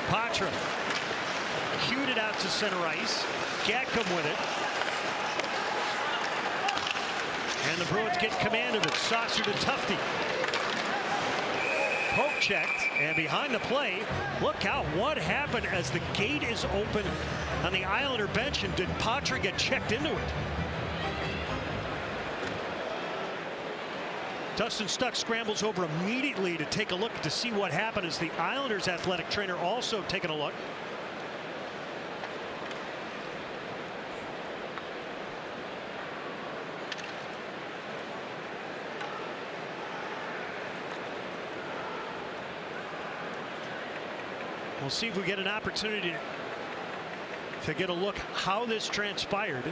Poitras cued it out to center ice. Jakub with it. And the Bruins get command of it. Saucer to Tufte. Poke checked, and behind the play, look out what happened as the gate is open on the Islander bench, and did Poitras get checked into it? Dustin Stuck scrambles over immediately to take a look to see what happened, as the Islanders athletic trainer also taking a look. We'll see if we get an opportunity to get a look how this transpired.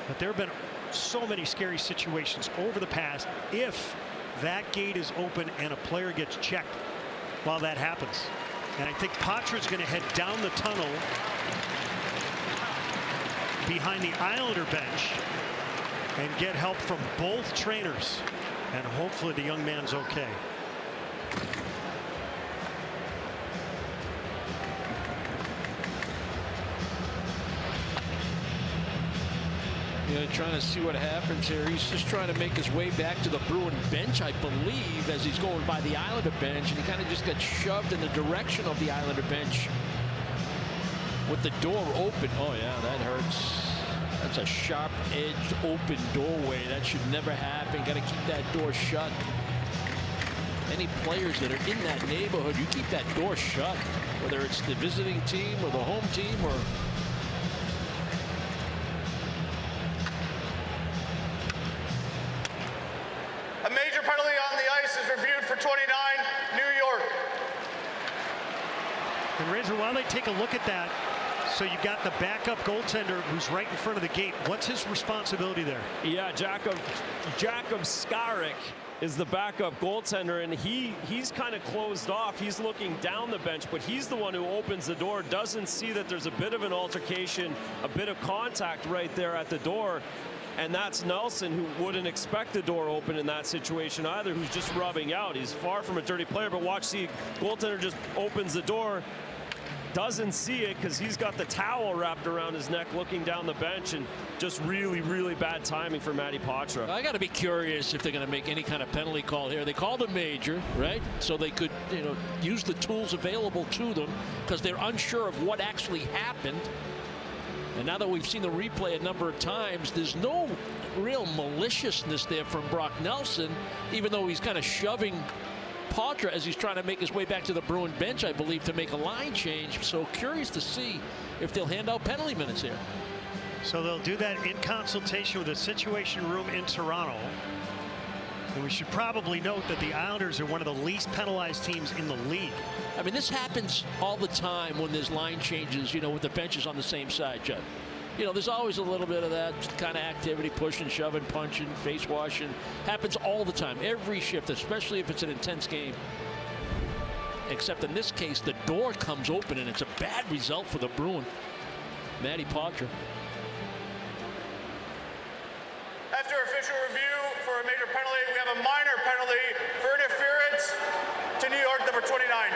But there have been so many scary situations over the past if that gate is open and a player gets checked while that happens. And I think Poitras is going to head down the tunnel behind the Islander bench and get help from both trainers, and hopefully the young man's okay. Trying to see what happens here. He's just trying to make his way back to the Bruin bench, I believe, as he's going by the Islander bench, and he kind of just got shoved in the direction of the Islander bench with the door open. Oh yeah, that hurts. That's a sharp-edged open doorway. That should never happen. Got to keep that door shut. Any players that are in that neighborhood, you keep that door shut, whether it's the visiting team or the home team or a major penalty on the ice is reviewed for 29, New York. And Razor, while they take a look at that, so you've got the backup goaltender who's right in front of the gate. What's his responsibility there? Yeah, Jakub Skarek is the backup goaltender, and he's kind of closed off. He's looking down the bench, but he's the one who opens the door, doesn't see that there's a bit of an altercation, a bit of contact right there at the door. And that's Nelson, who wouldn't expect the door open in that situation either, who's just rubbing out. He's far from a dirty player, but watch, the goaltender just opens the door, doesn't see it because he's got the towel wrapped around his neck looking down the bench, and just really, really bad timing for Matty Poitras. I got to be curious if they're going to make any kind of penalty call here. They called a major, right? So they could, use the tools available to them because they're unsure of what actually happened. And now that we've seen the replay a number of times, there's no real maliciousness there from Brock Nelson, even though he's kind of shoving Poitras as he's trying to make his way back to the Bruin bench, I believe, to make a line change. So curious to see if they'll hand out penalty minutes here. So they'll do that in consultation with the Situation Room in Toronto. And we should probably note that the Islanders are one of the least penalized teams in the league. I mean, this happens all the time when there's line changes, with the benches on the same side, Judd. There's always a little bit of that kind of activity, pushing, shoving, punching, face washing. Happens all the time, every shift, especially if it's an intense game. Except in this case, the door comes open, and it's a bad result for the Bruin. Matty Poitras. After official review for a major penalty, we have a minor penalty for interference to New York, number 29.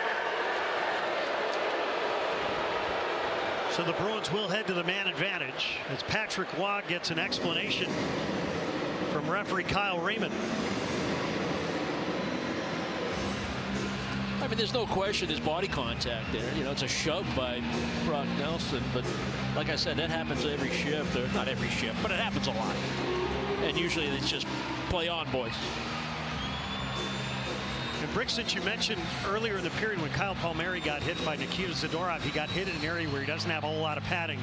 So the Bruins will head to the man advantage as Patrick Waugh gets an explanation from referee Kyle Raymond. I mean, there's no question there's body contact there. It's a shove by Brock Nelson, but like I said, that happens every shift, or not every shift, but it happens a lot. And usually it's just play on, boys. And Brick, since you mentioned earlier in the period when Kyle Palmieri got hit by Nikita Zadorov, he got hit in an area where he doesn't have a whole lot of padding.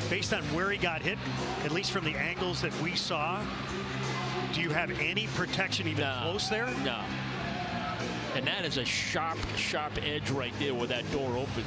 Based on where he got hit, at least from the angles that we saw, do you have any protection even close there? No. And that is a sharp, sharp edge right there where that door opens.